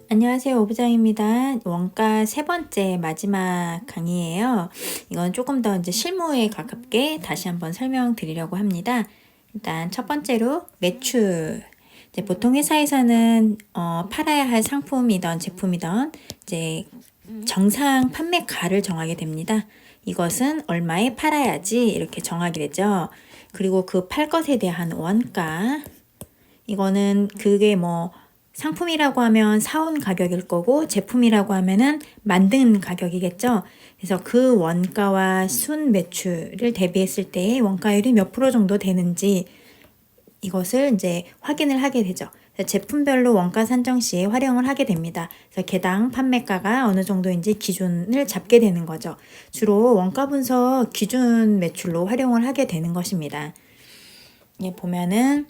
안녕하세요. 오부장입니다. 원가 세 번째 마지막 강의예요. 이건 조금 더 이제 실무에 가깝게 다시 한번 설명드리려고 합니다. 일단 첫 번째로 매출. 이제 보통 회사에서는 팔아야 할 상품이던 제품이던 이제 정상 판매가를 정하게 됩니다. 이것은 얼마에 팔아야지 이렇게 정하게 되죠. 그리고 그 팔 것에 대한 원가. 이거는 그게 뭐 상품이라고 하면 사온 가격일 거고 제품이라고 하면은 만든 가격이겠죠. 그래서 그 원가와 순 매출을 대비했을 때 원가율이 몇 프로 정도 되는지 이것을 이제 확인을 하게 되죠. 제품별로 원가 산정 시에 활용을 하게 됩니다. 그래서 개당 판매가가 어느 정도인지 기준을 잡게 되는 거죠. 주로 원가 분석 기준 매출로 활용을 하게 되는 것입니다. 예, 보면은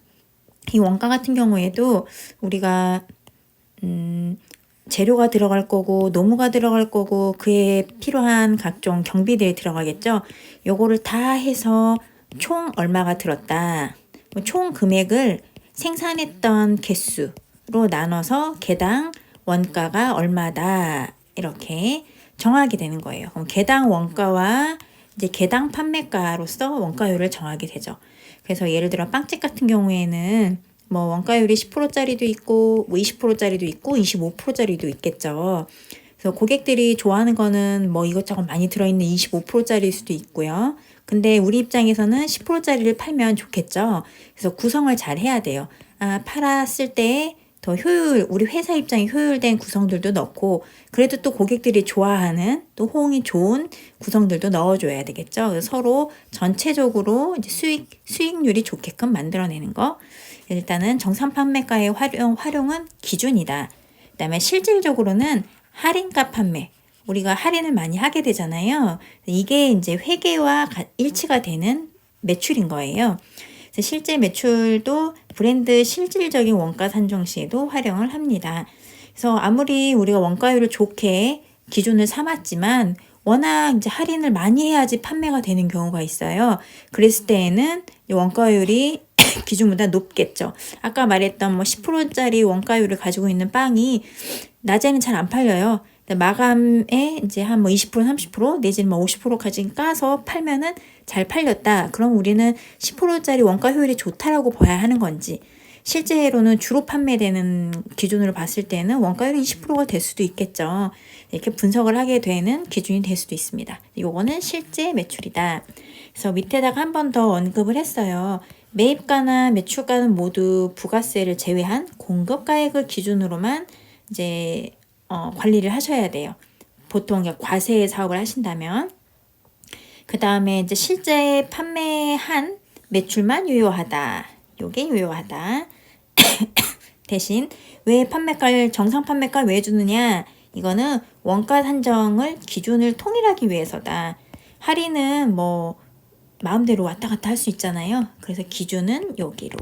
이 원가 같은 경우에도 우리가 재료가 들어갈 거고 노무가 들어갈 거고 그에 필요한 각종 경비들이 들어가겠죠. 요거를 다 해서 총 얼마가 들었다. 총 금액을 생산했던 개수로 나눠서 개당 원가가 얼마다 이렇게 정하게 되는 거예요. 그럼 개당 원가와 이제 개당 판매가로서 원가율을 정하게 되죠. 그래서 예를 들어 빵집 같은 경우에는 뭐 원가율이 10%짜리도 있고 뭐 20%짜리도 있고 25%짜리도 있겠죠. 그래서 고객들이 좋아하는 거는 뭐 이것저것 많이 들어있는 25%짜리일 수도 있고요. 근데 우리 입장에서는 10%짜리를 팔면 좋겠죠. 그래서 구성을 잘 해야 돼요. 팔았을 때 더 우리 회사 입장에 효율된 구성들도 넣고, 그래도 또 고객들이 좋아하는 또 호응이 좋은 구성들도 넣어줘야 되겠죠. 그래서 서로 전체적으로 이제 수익률이 좋게끔 만들어내는 거. 일단은 정산 판매가의 활용은 기준이다. 그다음에 실질적으로는 할인가 판매. 우리가 할인을 많이 하게 되잖아요. 이게 이제 회계와 일치가 되는 매출인 거예요. 그래서 실제 매출도 브랜드 실질적인 원가 산정 시에도 활용을 합니다. 그래서 아무리 우리가 원가율을 좋게 기준을 삼았지만 워낙 이제 할인을 많이 해야지 판매가 되는 경우가 있어요. 그랬을 때에는 원가율이 기준보다 높겠죠. 아까 말했던 뭐 10%짜리 원가율을 가지고 있는 빵이 낮에는 잘 안 팔려요. 마감에 이제 한 뭐 20% 30% 내지는 뭐 50%까지 까서 팔면은 잘 팔렸다. 그럼 우리는 10%짜리 원가 효율이 좋다라고 봐야 하는 건지, 실제로는 주로 판매되는 기준으로 봤을 때는 원가율이 20%가 될 수도 있겠죠. 이렇게 분석을 하게 되는 기준이 될 수도 있습니다. 요거는 실제 매출이다. 그래서 밑에다가 한 번 더 언급을 했어요. 매입가나 매출가는 모두 부가세를 제외한 공급가액을 기준으로만 이제 관리를 하셔야 돼요. 보통 과세 사업을 하신다면. 그 다음에 이제 실제 판매한 매출만 유효하다. 요게 유효하다. 대신 왜 판매가를 정상 판매가를 왜 주느냐? 이거는 원가 산정을 기준을 통일하기 위해서다. 할인은 뭐 마음대로 왔다 갔다 할 수 있잖아요. 그래서 기준은 여기로.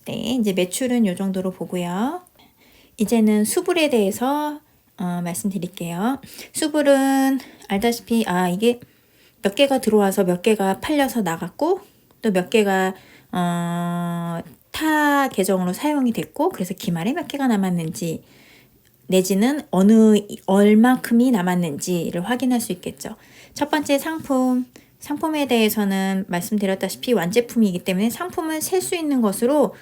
네, 이제 매출은 요 정도로 보고요. 이제는 수불에 대해서 말씀드릴게요. 수불은 알다시피 이게 몇 개가 들어와서 몇 개가 팔려서 나갔고 또 몇 개가 타 계정으로 사용이 됐고 그래서 기말에 몇 개가 남았는지 내지는 얼마큼이 남았는지를 확인할 수 있겠죠. 첫 번째 상품에 대해서는 말씀드렸다시피 완제품이기 때문에 상품은 셀 수 있는 것으로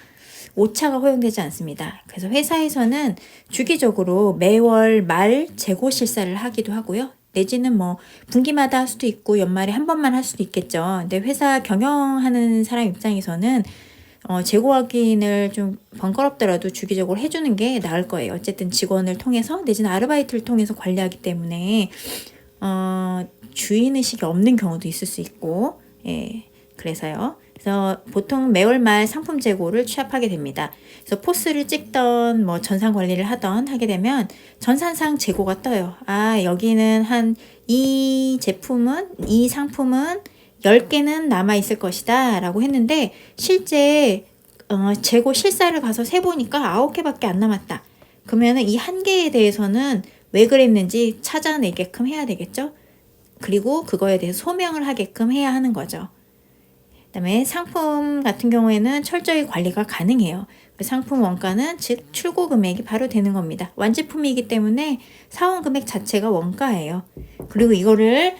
오차가 허용되지 않습니다. 그래서 회사에서는 주기적으로 매월 말 재고 실사를 하기도 하고요. 내지는 뭐 분기마다 할 수도 있고 연말에 한 번만 할 수도 있겠죠. 근데 회사 경영하는 사람 입장에서는 재고 확인을 좀 번거롭더라도 주기적으로 해주는 게 나을 거예요. 어쨌든 직원을 통해서 내지는 아르바이트를 통해서 관리하기 때문에 주인의식이 없는 경우도 있을 수 있고, 예, 그래서요. 그래서 보통 매월 말 상품 재고를 취합하게 됩니다. 그래서 포스를 찍던 뭐 전산 관리를 하던 하게 되면 전산상 재고가 떠요. 여기는 이 상품은 10개는 남아 있을 것이다 라고 했는데 실제 재고 실사를 가서 세보니까 9개밖에 안 남았다. 그러면은 이 한 개에 대해서는 왜 그랬는지 찾아내게끔 해야 되겠죠. 그리고 그거에 대해서 소명을 하게끔 해야 하는 거죠. 그다음에 상품 같은 경우에는 철저히 관리가 가능해요. 상품 원가는 즉 출고 금액이 바로 되는 겁니다. 완제품이기 때문에 사원 금액 자체가 원가예요. 그리고 이거를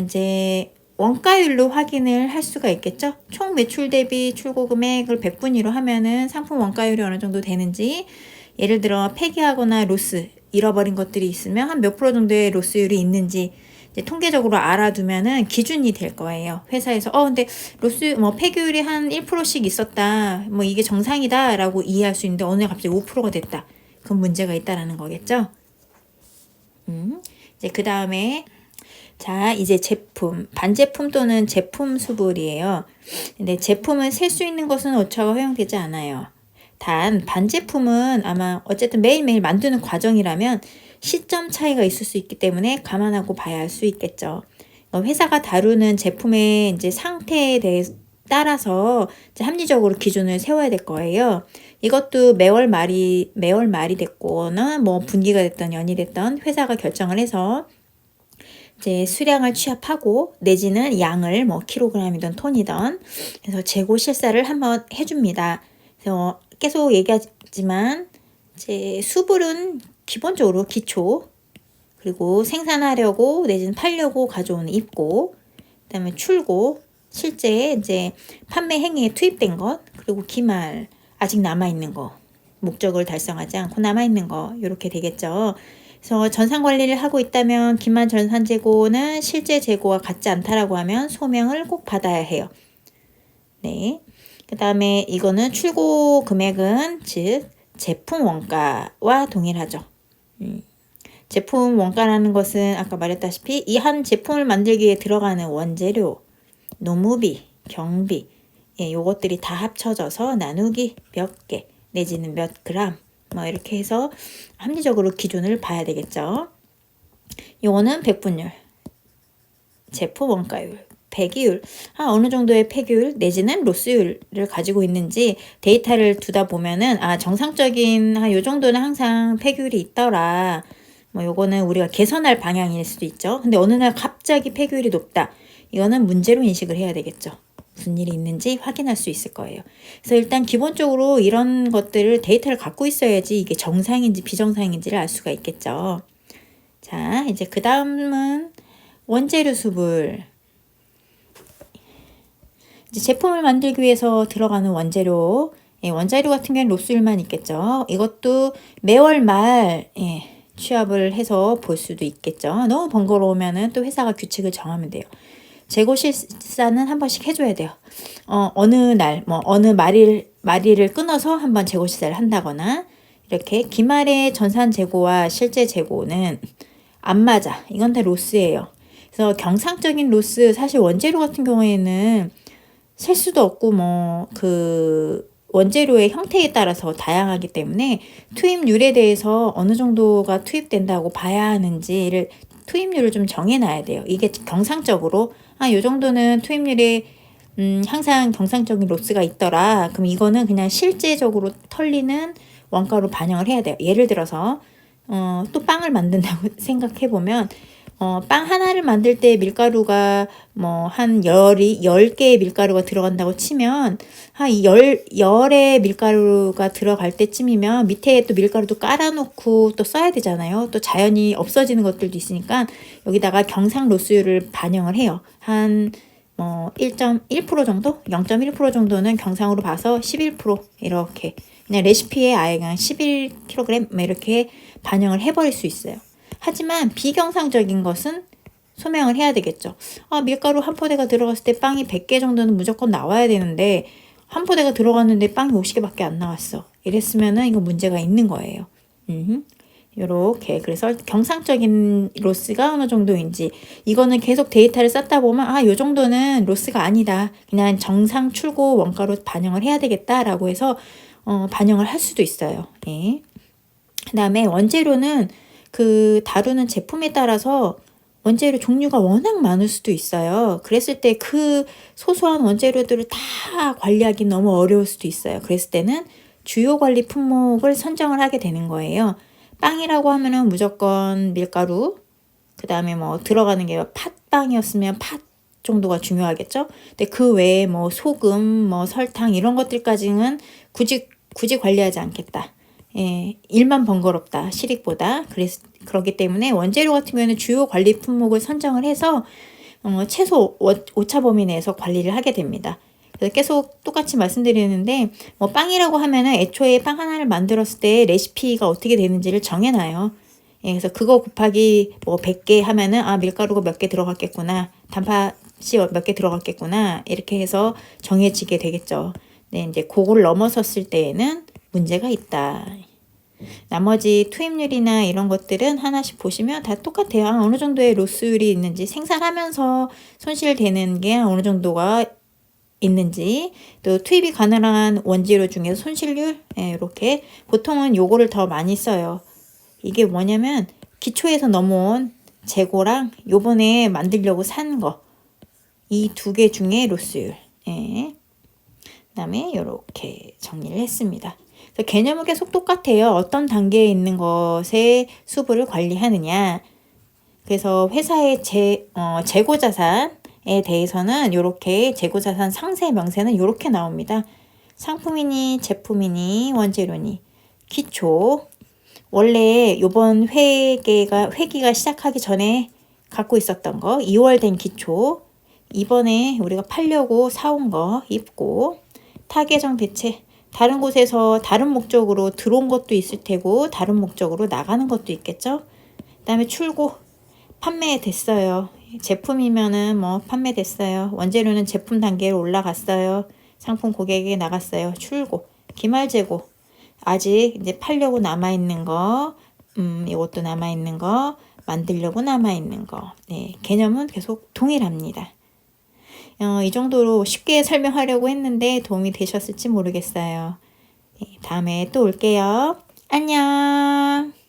이제 원가율로 확인을 할 수가 있겠죠. 총 매출 대비 출고 금액을 100분위로 하면은 상품 원가율이 어느 정도 되는지, 예를 들어 폐기하거나 로스, 잃어버린 것들이 있으면 한 몇 프로 정도의 로스율이 있는지 이제 통계적으로 알아두면은 기준이 될 거예요. 회사에서 근데 로스 폐기율이 한 1%씩 있었다. 이게 정상이다라고 이해할 수 있는데 오늘 갑자기 5%가 됐다. 그건 문제가 있다라는 거겠죠. 이제 그다음에 자, 이제 제품, 반제품 또는 제품 수불이에요. 근데 제품을 셀 수 있는 것은 오차가 허용되지 않아요. 단 반제품은 아마 어쨌든 매일매일 만드는 과정이라면 시점 차이가 있을 수 있기 때문에 감안하고 봐야 할 수 있겠죠. 회사가 다루는 제품의 이제 상태에 대해 따라서 이제 합리적으로 기준을 세워야 될 거예요. 이것도 매월 말이 됐거나 분기가 됐던 연이 됐던 회사가 결정을 해서 이제 수량을 취합하고 내지는 양을 킬로그램이든 톤이든 그래서 재고 실사를 한번 해줍니다. 그래서 계속 얘기하지만 이제 수불은 기본적으로 기초, 그리고 생산하려고 내지는 팔려고 가져오는 입고, 그다음에 출고, 실제 이제 판매 행위에 투입된 것, 그리고 기말 아직 남아 있는 거, 목적을 달성하지 않고 남아 있는 거 이렇게 되겠죠. 그래서 전산 관리를 하고 있다면 기말 전산 재고는 실제 재고와 같지 않다라고 하면 소명을 꼭 받아야 해요. 네. 그다음에 이거는 출고 금액은 즉 제품 원가와 동일하죠. 제품 원가라는 것은 아까 말했다시피 이 한 제품을 만들기 위해 들어가는 원재료, 노무비, 경비, 요것들이 다 합쳐져서 나누기 몇 개 내지는 몇 그램 이렇게 해서 합리적으로 기준을 봐야 되겠죠. 요거는 백분율, 제품 원가율, 폐기율, 어느 정도의 폐기율 내지는 로스율을 가지고 있는지 데이터를 두다 보면은 정상적인 요 정도는 항상 폐기율이 있더라. 요거는 우리가 개선할 방향일 수도 있죠. 근데 어느 날 갑자기 폐기율이 높다. 이거는 문제로 인식을 해야 되겠죠. 무슨 일이 있는지 확인할 수 있을 거예요. 그래서 일단 기본적으로 이런 것들을 데이터를 갖고 있어야지 이게 정상인지 비정상인지를 알 수가 있겠죠. 자, 이제 그 다음은 원재료 수불. 이제 제품을 만들기 위해서 들어가는 원재료. 원재료 같은 경우는 로스율만 있겠죠. 이것도 매월 말 취합을 해서 볼 수도 있겠죠. 너무 번거로우면은 또 회사가 규칙을 정하면 돼요. 재고 실사는 한 번씩 해줘야 돼요. 어느 날, 어느 말일을 끊어서 한번 재고 실사를 한다거나, 이렇게 기말의 전산 재고와 실제 재고는 안 맞아. 이건 다 로스예요. 그래서 경상적인 로스, 사실 원재료 같은 경우에는 셀 수도 없고, 원재료의 형태에 따라서 다양하기 때문에 투입률에 대해서 어느 정도가 투입된다고 봐야 하는지를 투입률을 좀 정해놔야 돼요. 이게 경상적으로 요 정도는 투입률에 항상 경상적인 로스가 있더라. 그럼 이거는 그냥 실제적으로 털리는 원가로 반영을 해야 돼요. 예를 들어서 또 빵을 만든다고 생각해보면 빵 하나를 만들 때 밀가루가 한 10개의 밀가루가 들어간다고 치면 한 10의 밀가루가 들어갈 때쯤이면 밑에 또 밀가루도 깔아놓고 또 써야 되잖아요. 또 자연히 없어지는 것들도 있으니까 여기다가 경상 로스율을 반영을 해요. 한 1.1% 정도? 0.1% 정도는 경상으로 봐서 11% 이렇게 그냥 레시피에 아예 그냥 11kg 이렇게 반영을 해버릴 수 있어요. 하지만 비경상적인 것은 소명을 해야 되겠죠. 밀가루 한 포대가 들어갔을 때 빵이 100개 정도는 무조건 나와야 되는데 한 포대가 들어갔는데 빵이 50개밖에 안 나왔어. 이랬으면은 이거 문제가 있는 거예요. 요렇게 그래서 경상적인 로스가 어느 정도인지 이거는 계속 데이터를 쌓다 보면 요 정도는 로스가 아니다. 그냥 정상 출고 원가로 반영을 해야 되겠다라고 해서 반영을 할 수도 있어요. 예. 그다음에 원재료는 그 다루는 제품에 따라서 원재료 종류가 워낙 많을 수도 있어요. 그랬을 때 그 소소한 원재료들을 다 관리하기 너무 어려울 수도 있어요. 그랬을 때는 주요 관리 품목을 선정을 하게 되는 거예요. 빵이라고 하면은 무조건 밀가루, 그 다음에 뭐 들어가는 게 팥빵이었으면 팥 정도가 중요하겠죠. 근데 그 외에 뭐 소금, 뭐 설탕 이런 것들까지는 굳이 관리하지 않겠다. 예, 일만 번거롭다. 시릭보다. 그렇기 때문에 원재료 같은 경우에는 주요 관리 품목을 선정을 해서 최소 오차 범위 내에서 관리를 하게 됩니다. 그래서 계속 똑같이 말씀드리는데 뭐 빵이라고 하면은 애초에 빵 하나를 만들었을 때 레시피가 어떻게 되는지를 정해놔요. 예, 그래서 그거 곱하기 뭐 100개 하면은 밀가루가 몇 개 들어갔겠구나. 단팥이 몇 개 들어갔겠구나. 이렇게 해서 정해지게 되겠죠. 네, 이제 그걸 넘어섰을 때에는 문제가 있다. 나머지 투입률이나 이런 것들은 하나씩 보시면 다 똑같아요. 어느 정도의 로스율이 있는지 생산하면서 손실되는 게 어느 정도가 있는지 또 투입이 가능한 원재료 중에서 손실률 이렇게 보통은 요거를 더 많이 써요. 이게 뭐냐면 기초에서 넘어온 재고랑 요번에 만들려고 산 거 이 두 개 중에 로스율 그다음에 이렇게 정리를 했습니다. 그래서 개념은 계속 똑같아요. 어떤 단계에 있는 것의 수부를 관리하느냐. 그래서 회사의 재고자산에 대해서는 이렇게 재고자산 상세 명세는 이렇게 나옵니다. 상품이니 제품이니 원재료니 기초. 원래 이번 회기가 시작하기 전에 갖고 있었던 거 2월 된 기초. 이번에 우리가 팔려고 사온 거 입고 타계정 대체. 다른 곳에서 다른 목적으로 들어온 것도 있을 테고 다른 목적으로 나가는 것도 있겠죠. 그 다음에 출고. 판매됐어요. 제품이면은 뭐 판매됐어요. 원재료는 제품 단계로 올라갔어요. 상품 고객에게 나갔어요. 출고. 기말재고. 아직 이제 팔려고 남아있는 거, 이것도 남아있는 거, 만들려고 남아있는 거. 네, 개념은 계속 동일합니다. 이 정도로 쉽게 설명하려고 했는데 도움이 되셨을지 모르겠어요. 네, 다음에 또 올게요. 안녕.